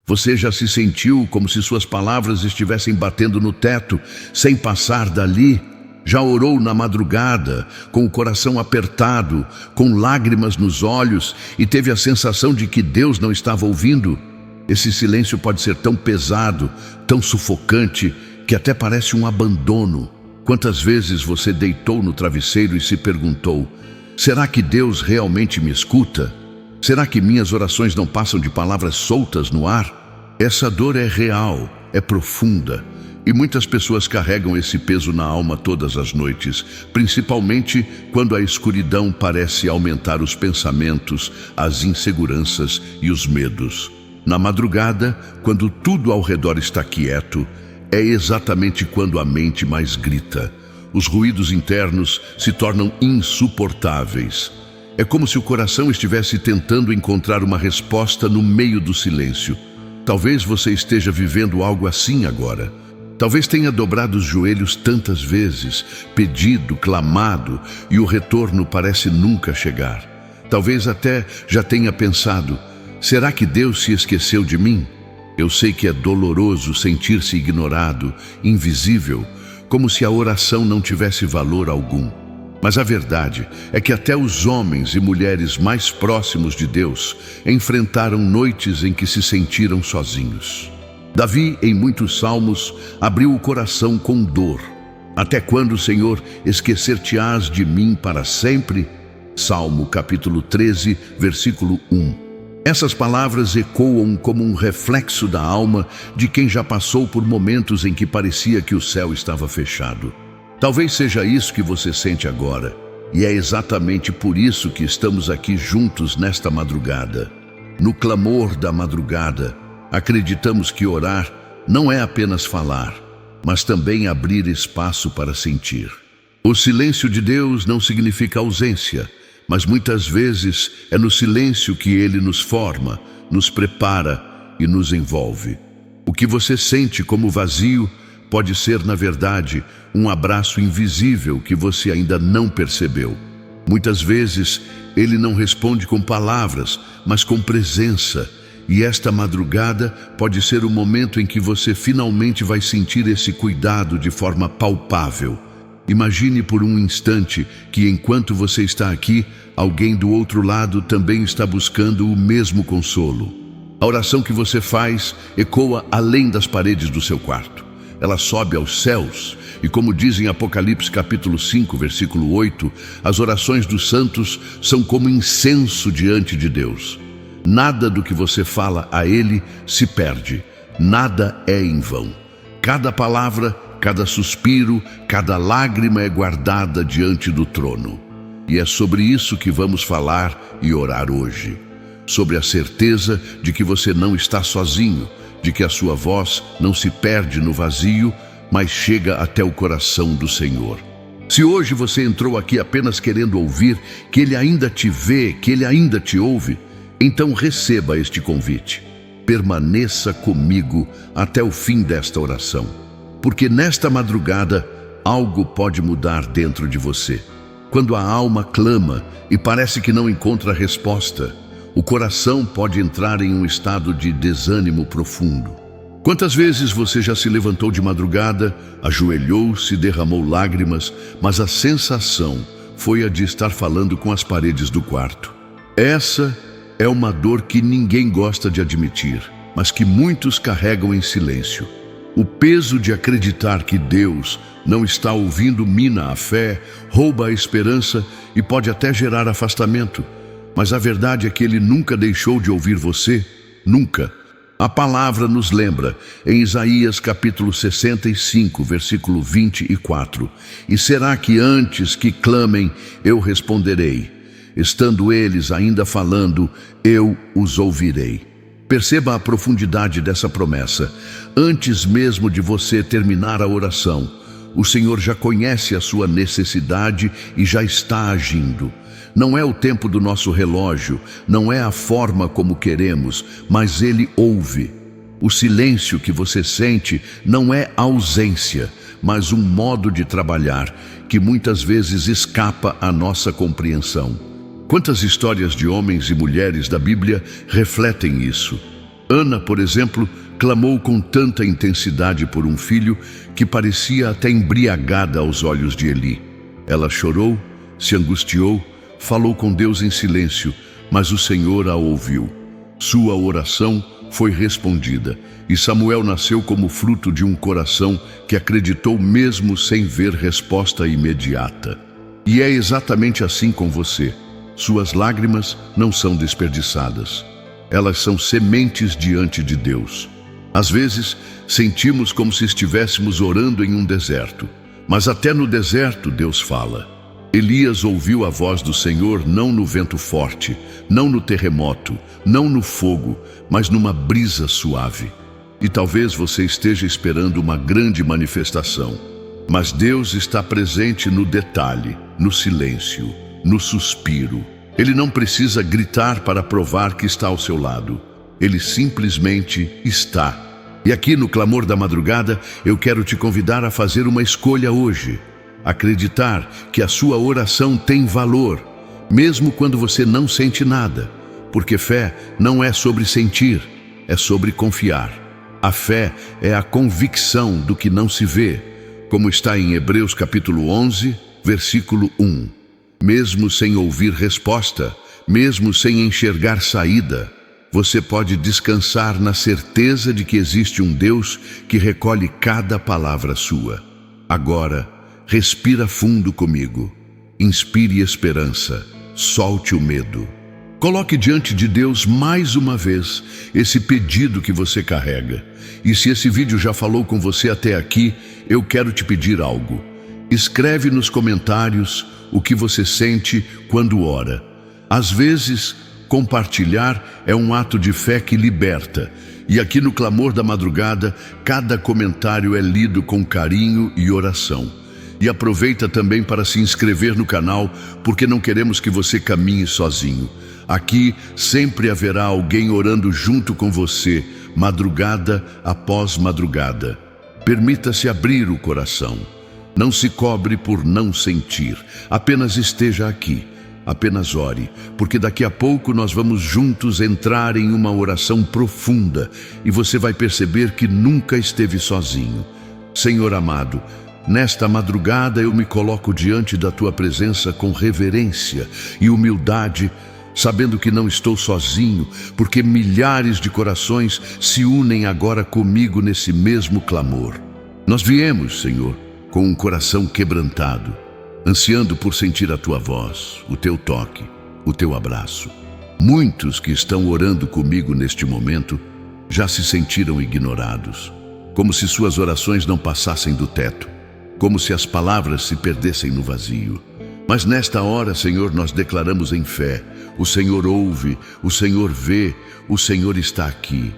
Você já se sentiu como se suas palavras estivessem batendo no teto, sem passar dali? Já orou na madrugada, com o coração apertado, com lágrimas nos olhos e teve a sensação de que Deus não estava ouvindo? Esse silêncio pode ser tão pesado, tão sufocante, que até parece um abandono. Quantas vezes você deitou no travesseiro e se perguntou: será que Deus realmente me escuta? Será que minhas orações não passam de palavras soltas no ar? Essa dor é real, é profunda, e muitas pessoas carregam esse peso na alma todas as noites, principalmente quando a escuridão parece aumentar os pensamentos, as inseguranças e os medos. Na madrugada, quando tudo ao redor está quieto, é exatamente quando a mente mais grita. Os ruídos internos se tornam insuportáveis. É como se o coração estivesse tentando encontrar uma resposta no meio do silêncio. Talvez você esteja vivendo algo assim agora. Talvez tenha dobrado os joelhos tantas vezes, pedido, clamado, e o retorno parece nunca chegar. Talvez até já tenha pensado: será que Deus se esqueceu de mim? Eu sei que é doloroso sentir-se ignorado, invisível, como se a oração não tivesse valor algum. Mas a verdade é que até os homens e mulheres mais próximos de Deus enfrentaram noites em que se sentiram sozinhos. Davi, em muitos salmos, abriu o coração com dor. Até quando, Senhor, esquecer-te-ás de mim para sempre? Salmo capítulo 13, versículo 1. Essas palavras ecoam como um reflexo da alma de quem já passou por momentos em que parecia que o céu estava fechado. Talvez seja isso que você sente agora, e é exatamente por isso que estamos aqui juntos nesta madrugada. No clamor da madrugada, acreditamos que orar não é apenas falar, mas também abrir espaço para sentir. O silêncio de Deus não significa ausência, mas muitas vezes é no silêncio que Ele nos forma, nos prepara e nos envolve. O que você sente como vazio pode ser, na verdade, um abraço invisível que você ainda não percebeu. Muitas vezes, Ele não responde com palavras, mas com presença. E esta madrugada pode ser o momento em que você finalmente vai sentir esse cuidado de forma palpável. Imagine por um instante que, enquanto você está aqui, alguém do outro lado também está buscando o mesmo consolo. A oração que você faz ecoa além das paredes do seu quarto. Ela sobe aos céus, e como diz em Apocalipse capítulo 5, versículo 8, as orações dos santos são como incenso diante de Deus. Nada do que você fala a Ele se perde, nada é em vão. Cada palavra, cada suspiro, cada lágrima é guardada diante do trono. E é sobre isso que vamos falar e orar hoje. Sobre a certeza de que você não está sozinho, de que a sua voz não se perde no vazio, mas chega até o coração do Senhor. Se hoje você entrou aqui apenas querendo ouvir que Ele ainda te vê, que Ele ainda te ouve, então receba este convite. Permaneça comigo até o fim desta oração, porque nesta madrugada algo pode mudar dentro de você. Quando a alma clama e parece que não encontra resposta, o coração pode entrar em um estado de desânimo profundo. Quantas vezes você já se levantou de madrugada, ajoelhou-se, derramou lágrimas, mas a sensação foi a de estar falando com as paredes do quarto? Essa é uma dor que ninguém gosta de admitir, mas que muitos carregam em silêncio. O peso de acreditar que Deus não está ouvindo mina a fé, rouba a esperança e pode até gerar afastamento. Mas a verdade é que Ele nunca deixou de ouvir você, nunca. A palavra nos lembra, em Isaías capítulo 65, versículo 24, e será que antes que clamem, eu responderei? Estando eles ainda falando, eu os ouvirei. Perceba a profundidade dessa promessa. Antes mesmo de você terminar a oração, o Senhor já conhece a sua necessidade e já está agindo. Não é o tempo do nosso relógio, não é a forma como queremos, mas Ele ouve. O silêncio que você sente não é ausência, mas um modo de trabalhar que muitas vezes escapa à nossa compreensão. Quantas histórias de homens e mulheres da Bíblia refletem isso? Ana, por exemplo, clamou com tanta intensidade por um filho que parecia até embriagada aos olhos de Eli. Ela chorou, se angustiou, falou com Deus em silêncio, mas o Senhor a ouviu. Sua oração foi respondida, e Samuel nasceu como fruto de um coração que acreditou mesmo sem ver resposta imediata. E é exatamente assim com você. Suas lágrimas não são desperdiçadas. Elas são sementes diante de Deus. Às vezes, sentimos como se estivéssemos orando em um deserto, mas até no deserto Deus fala. Elias ouviu a voz do Senhor não no vento forte, não no terremoto, não no fogo, mas numa brisa suave. E talvez você esteja esperando uma grande manifestação, mas Deus está presente no detalhe, no silêncio, no suspiro. Ele não precisa gritar para provar que está ao seu lado. Ele simplesmente está. E aqui no Clamor da Madrugada, eu quero te convidar a fazer uma escolha hoje. Acreditar que a sua oração tem valor, mesmo quando você não sente nada. Porque fé não é sobre sentir, é sobre confiar. A fé é a convicção do que não se vê, como está em Hebreus capítulo 11, versículo 1. Mesmo sem ouvir resposta, mesmo sem enxergar saída, você pode descansar na certeza de que existe um Deus que recolhe cada palavra sua. Agora, respira fundo comigo. Inspire esperança. Solte o medo. Coloque diante de Deus mais uma vez esse pedido que você carrega. E se esse vídeo já falou com você até aqui, eu quero te pedir algo. Escreve nos comentários o que você sente quando ora. Às vezes, compartilhar é um ato de fé que liberta. E aqui no Clamor da Madrugada, cada comentário é lido com carinho e oração. E aproveita também para se inscrever no canal, porque não queremos que você caminhe sozinho. Aqui sempre haverá alguém orando junto com você, madrugada após madrugada. Permita-se abrir o coração. Não se cobre por não sentir. Apenas esteja aqui. Apenas ore, porque daqui a pouco nós vamos juntos entrar em uma oração profunda e você vai perceber que nunca esteve sozinho. Senhor amado, nesta madrugada eu me coloco diante da Tua presença com reverência e humildade, sabendo que não estou sozinho, porque milhares de corações se unem agora comigo nesse mesmo clamor. Nós viemos, Senhor, com um coração quebrantado, ansiando por sentir a Tua voz, o Teu toque, o Teu abraço. Muitos que estão orando comigo neste momento já se sentiram ignorados, como se suas orações não passassem do teto, como se as palavras se perdessem no vazio. Mas nesta hora, Senhor, nós declaramos em fé: o Senhor ouve, o Senhor vê, o Senhor está aqui.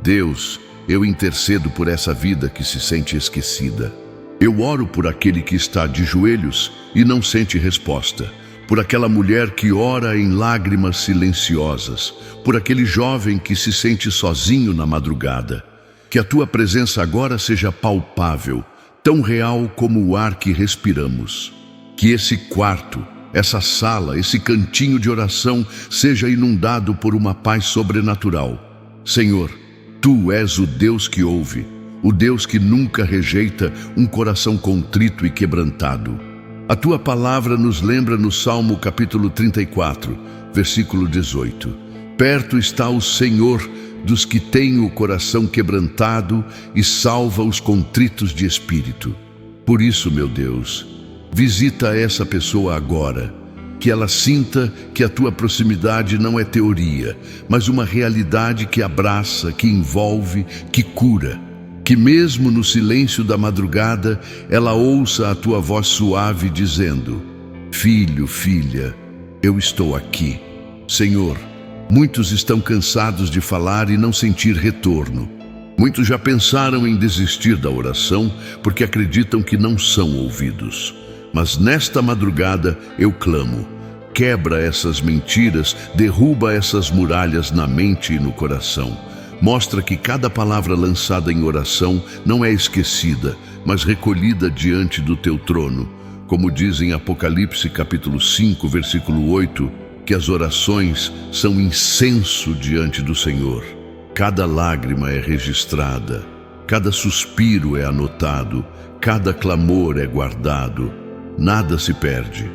Deus, eu intercedo por essa vida que se sente esquecida. Eu oro por aquele que está de joelhos e não sente resposta, por aquela mulher que ora em lágrimas silenciosas, por aquele jovem que se sente sozinho na madrugada. Que a Tua presença agora seja palpável, tão real como o ar que respiramos. Que esse quarto, essa sala, esse cantinho de oração seja inundado por uma paz sobrenatural. Senhor, Tu és o Deus que ouve, o Deus que nunca rejeita um coração contrito e quebrantado. A Tua palavra nos lembra no Salmo capítulo 34, versículo 18. Perto está o Senhor dos que têm o coração quebrantado e salva os contritos de espírito. Por isso, meu Deus, visita essa pessoa agora, que ela sinta que a Tua proximidade não é teoria, mas uma realidade que abraça, que envolve, que cura. Que mesmo no silêncio da madrugada, ela ouça a Tua voz suave dizendo: Filho, filha, eu estou aqui. Senhor, muitos estão cansados de falar e não sentir retorno. Muitos já pensaram em desistir da oração porque acreditam que não são ouvidos. Mas nesta madrugada eu clamo: quebra essas mentiras, derruba essas muralhas na mente e no coração. Mostra que cada palavra lançada em oração não é esquecida, mas recolhida diante do Teu trono. Como diz em Apocalipse capítulo 5, versículo 8, que as orações são incenso diante do Senhor. Cada lágrima é registrada, cada suspiro é anotado, cada clamor é guardado, nada se perde.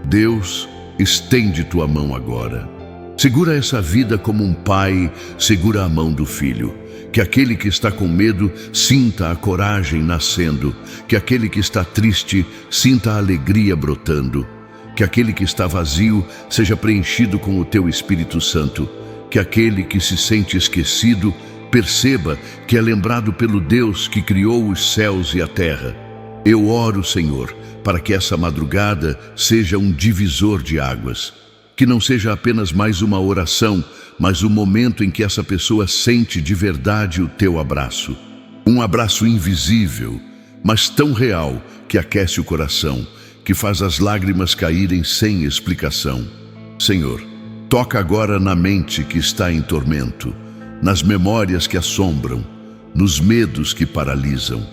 Deus, estende tua mão agora. Segura essa vida como um pai segura a mão do filho. Que aquele que está com medo sinta a coragem nascendo, que aquele que está triste sinta a alegria brotando, que aquele que está vazio seja preenchido com o teu Espírito Santo, que aquele que se sente esquecido perceba que é lembrado pelo Deus que criou os céus e a terra. Eu oro, Senhor, para que essa madrugada seja um divisor de águas, que não seja apenas mais uma oração, mas o momento em que essa pessoa sente de verdade o teu abraço. Um abraço invisível, mas tão real que aquece o coração, que faz as lágrimas caírem sem explicação. Senhor, toca agora na mente que está em tormento, nas memórias que assombram, nos medos que paralisam.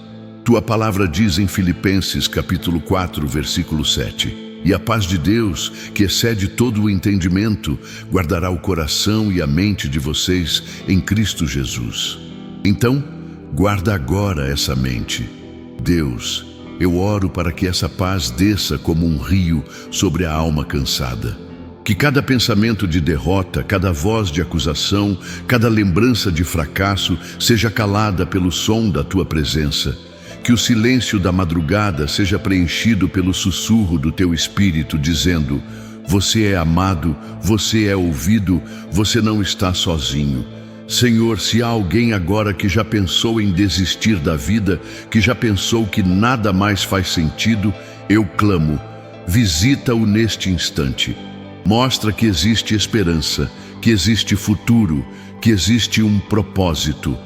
Tua palavra diz em Filipenses capítulo 4, versículo 7: e a paz de Deus, que excede todo o entendimento, guardará o coração e a mente de vocês em Cristo Jesus. Então, guarda agora essa mente. Deus, eu oro para que essa paz desça como um rio sobre a alma cansada. Que cada pensamento de derrota, cada voz de acusação, cada lembrança de fracasso seja calada pelo som da tua presença. Que o silêncio da madrugada seja preenchido pelo sussurro do teu Espírito, dizendo: você é amado, você é ouvido, você não está sozinho. Senhor, se há alguém agora que já pensou em desistir da vida, que já pensou que nada mais faz sentido, eu clamo, visita-o neste instante. Mostra que existe esperança, que existe futuro, que existe um propósito.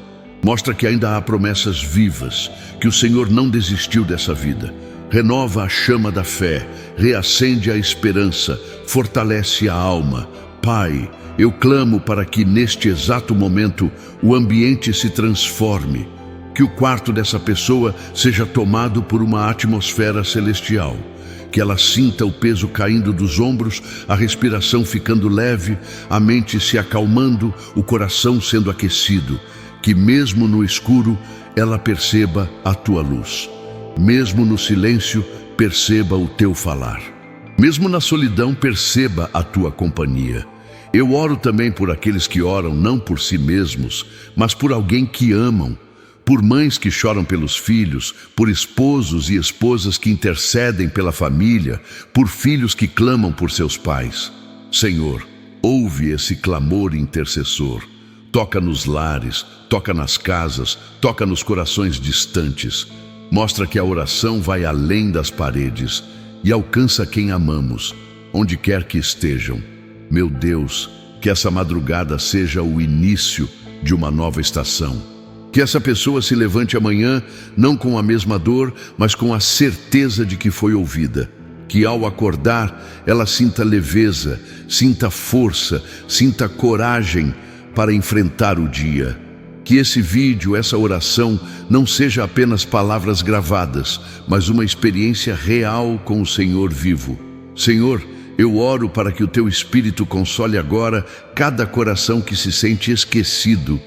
Mostra que ainda há promessas vivas, que o Senhor não desistiu dessa vida. Renova a chama da fé, reacende a esperança, fortalece a alma. Pai, eu clamo para que neste exato momento o ambiente se transforme, que o quarto dessa pessoa seja tomado por uma atmosfera celestial, que ela sinta o peso caindo dos ombros, a respiração ficando leve, a mente se acalmando, o coração sendo aquecido. Que mesmo no escuro ela perceba a tua luz. Mesmo no silêncio perceba o teu falar. Mesmo na solidão perceba a tua companhia. Eu oro também por aqueles que oram não por si mesmos, mas por alguém que amam. Por mães que choram pelos filhos, por esposos e esposas que intercedem pela família, por filhos que clamam por seus pais. Senhor, ouve esse clamor intercessor. Toca nos lares, toca nas casas, toca nos corações distantes. Mostra que a oração vai além das paredes e alcança quem amamos, onde quer que estejam. Meu Deus, que essa madrugada seja o início de uma nova estação. Que essa pessoa se levante amanhã, não com a mesma dor, mas com a certeza de que foi ouvida. Que ao acordar, ela sinta leveza, sinta força, sinta coragem para enfrentar o dia. Que esse vídeo, essa oração, não seja apenas palavras gravadas, mas uma experiência real com o Senhor vivo. Senhor, eu oro para que o teu Espírito console agora cada coração que se sente esquecido.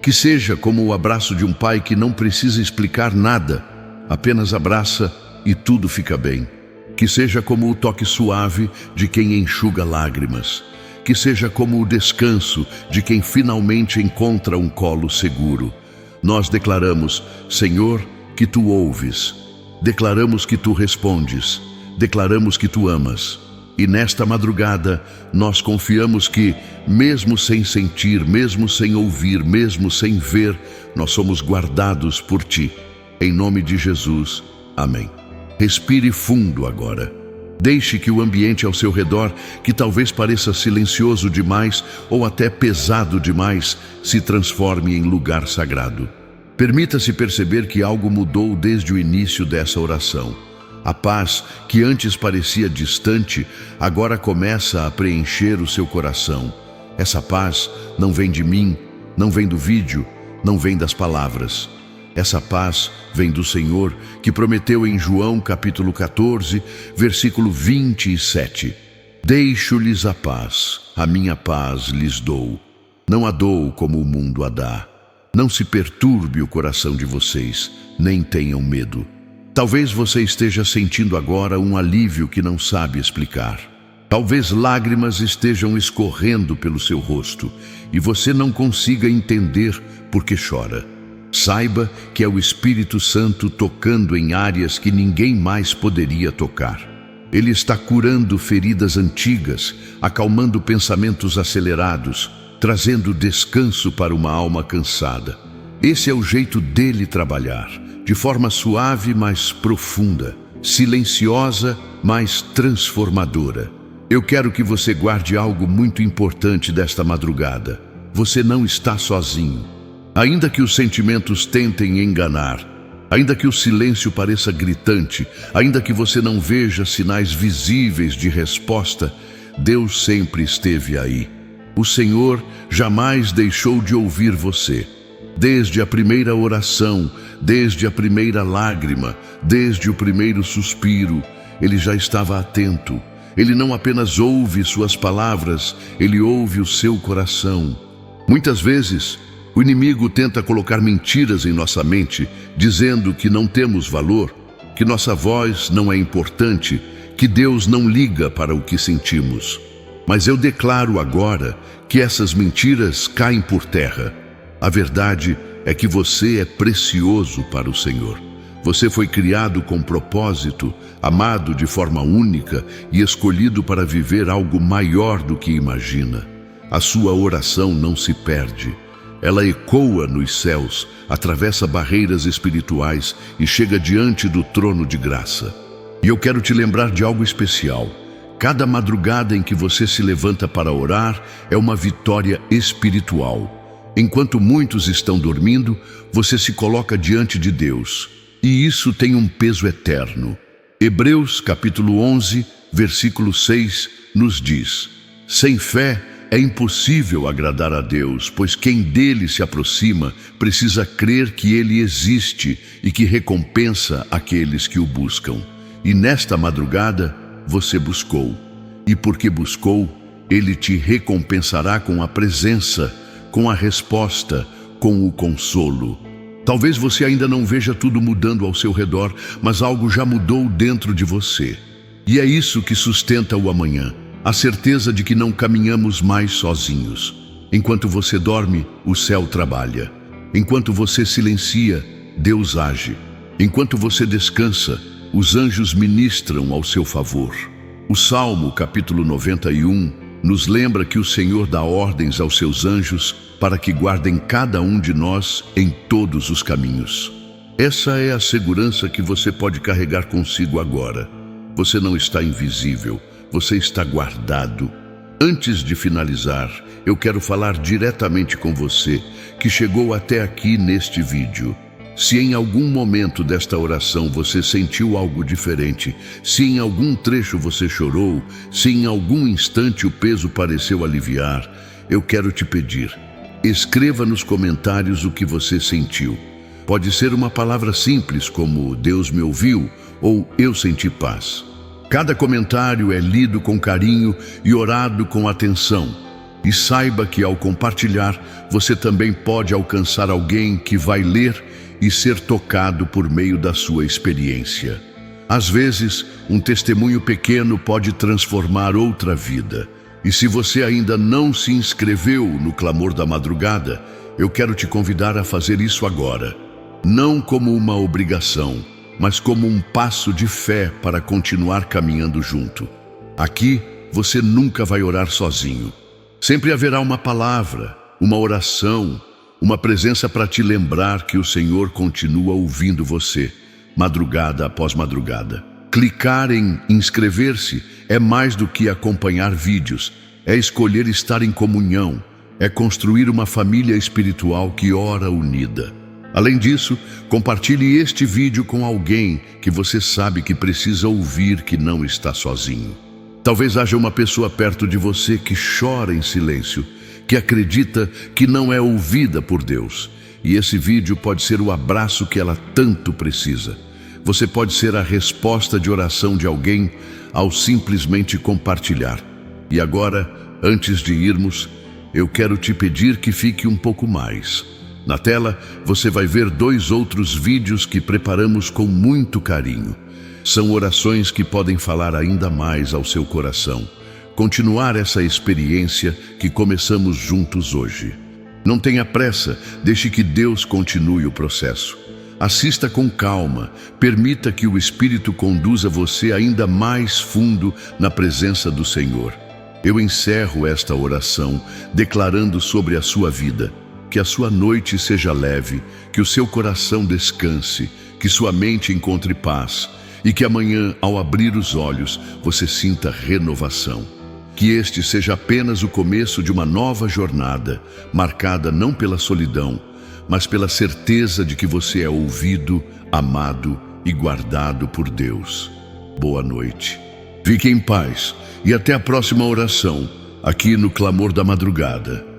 Que seja como o abraço de um pai que não precisa explicar nada, apenas abraça e tudo fica bem. Que seja como o toque suave de quem enxuga lágrimas. Que seja como o descanso de quem finalmente encontra um colo seguro. Nós declaramos, Senhor, que tu ouves. Declaramos que tu respondes. Declaramos que tu amas. E nesta madrugada, nós confiamos que, mesmo sem sentir, mesmo sem ouvir, mesmo sem ver, nós somos guardados por ti. Em nome de Jesus. Amém. Respire fundo agora. Deixe que o ambiente ao seu redor, que talvez pareça silencioso demais ou até pesado demais, se transforme em lugar sagrado. Permita-se perceber que algo mudou desde o início dessa oração. A paz, que antes parecia distante, agora começa a preencher o seu coração. Essa paz não vem de mim, não vem do vídeo, não vem das palavras. Essa paz vem do Senhor, que prometeu em João capítulo 14, versículo 27. Deixo-lhes a minha paz lhes dou. Não a dou como o mundo a dá. Não se perturbe o coração de vocês, nem tenham medo. Talvez você esteja sentindo agora um alívio que não sabe explicar. Talvez lágrimas estejam escorrendo pelo seu rosto e você não consiga entender por que chora. Saiba que é o Espírito Santo tocando em áreas que ninguém mais poderia tocar. Ele está curando feridas antigas, acalmando pensamentos acelerados, trazendo descanso para uma alma cansada. Esse é o jeito dele trabalhar, de forma suave, mas profunda, silenciosa, mas transformadora. Eu quero que você guarde algo muito importante desta madrugada. Você não está sozinho. Ainda que os sentimentos tentem enganar, ainda que o silêncio pareça gritante, ainda que você não veja sinais visíveis de resposta, Deus sempre esteve aí. O Senhor jamais deixou de ouvir você. Desde a primeira oração, desde a primeira lágrima, desde o primeiro suspiro, Ele já estava atento. Ele não apenas ouve suas palavras, Ele ouve o seu coração. Muitas vezes, o inimigo tenta colocar mentiras em nossa mente, dizendo que não temos valor, que nossa voz não é importante, que Deus não liga para o que sentimos. Mas eu declaro agora que essas mentiras caem por terra. A verdade é que você é precioso para o Senhor. Você foi criado com propósito, amado de forma única e escolhido para viver algo maior do que imagina. A sua oração não se perde. Ela ecoa nos céus, atravessa barreiras espirituais e chega diante do trono de graça. E eu quero te lembrar de algo especial. Cada madrugada em que você se levanta para orar é uma vitória espiritual. Enquanto muitos estão dormindo, você se coloca diante de Deus. E isso tem um peso eterno. Hebreus capítulo 11, versículo 6 nos diz: sem fé é impossível agradar a Deus, pois quem dele se aproxima precisa crer que ele existe e que recompensa aqueles que o buscam. E nesta madrugada você buscou, e porque buscou, ele te recompensará com a presença, com a resposta, com o consolo. Talvez você ainda não veja tudo mudando ao seu redor, mas algo já mudou dentro de você. E é isso que sustenta o amanhã. A certeza de que não caminhamos mais sozinhos. Enquanto você dorme, o céu trabalha. Enquanto você silencia, Deus age. Enquanto você descansa, os anjos ministram ao seu favor. O Salmo, capítulo 91, nos lembra que o Senhor dá ordens aos seus anjos para que guardem cada um de nós em todos os caminhos. Essa é a segurança que você pode carregar consigo agora. Você não está invisível. Você está guardado. Antes de finalizar, eu quero falar diretamente com você que chegou até aqui neste vídeo. Se em algum momento desta oração você sentiu algo diferente, se em algum trecho você chorou, se em algum instante o peso pareceu aliviar, eu quero te pedir, escreva nos comentários o que você sentiu. Pode ser uma palavra simples como Deus me ouviu ou eu senti paz. Cada comentário é lido com carinho e orado com atenção. E saiba que ao compartilhar, você também pode alcançar alguém que vai ler e ser tocado por meio da sua experiência. Às vezes, um testemunho pequeno pode transformar outra vida. E se você ainda não se inscreveu no Clamor da Madrugada, eu quero te convidar a fazer isso agora. Não como uma obrigação, mas como um passo de fé para continuar caminhando junto. Aqui, você nunca vai orar sozinho. Sempre haverá uma palavra, uma oração, uma presença para te lembrar que o Senhor continua ouvindo você, madrugada após madrugada. Clicar em inscrever-se é mais do que acompanhar vídeos, é escolher estar em comunhão, é construir uma família espiritual que ora unida. Além disso, compartilhe este vídeo com alguém que você sabe que precisa ouvir que não está sozinho. Talvez haja uma pessoa perto de você que chora em silêncio, que acredita que não é ouvida por Deus. E esse vídeo pode ser o abraço que ela tanto precisa. Você pode ser a resposta de oração de alguém ao simplesmente compartilhar. E agora, antes de irmos, eu quero te pedir que fique um pouco mais. Na tela, você vai ver 2 outros vídeos que preparamos com muito carinho. São orações que podem falar ainda mais ao seu coração. Continuar essa experiência que começamos juntos hoje. Não tenha pressa, deixe que Deus continue o processo. Assista com calma, permita que o Espírito conduza você ainda mais fundo na presença do Senhor. Eu encerro esta oração declarando sobre a sua vida, que a sua noite seja leve, que o seu coração descanse, que sua mente encontre paz e que amanhã, ao abrir os olhos, você sinta renovação. Que este seja apenas o começo de uma nova jornada, marcada não pela solidão, mas pela certeza de que você é ouvido, amado e guardado por Deus. Boa noite. Fique em paz e até a próxima oração, aqui no Clamor da Madrugada.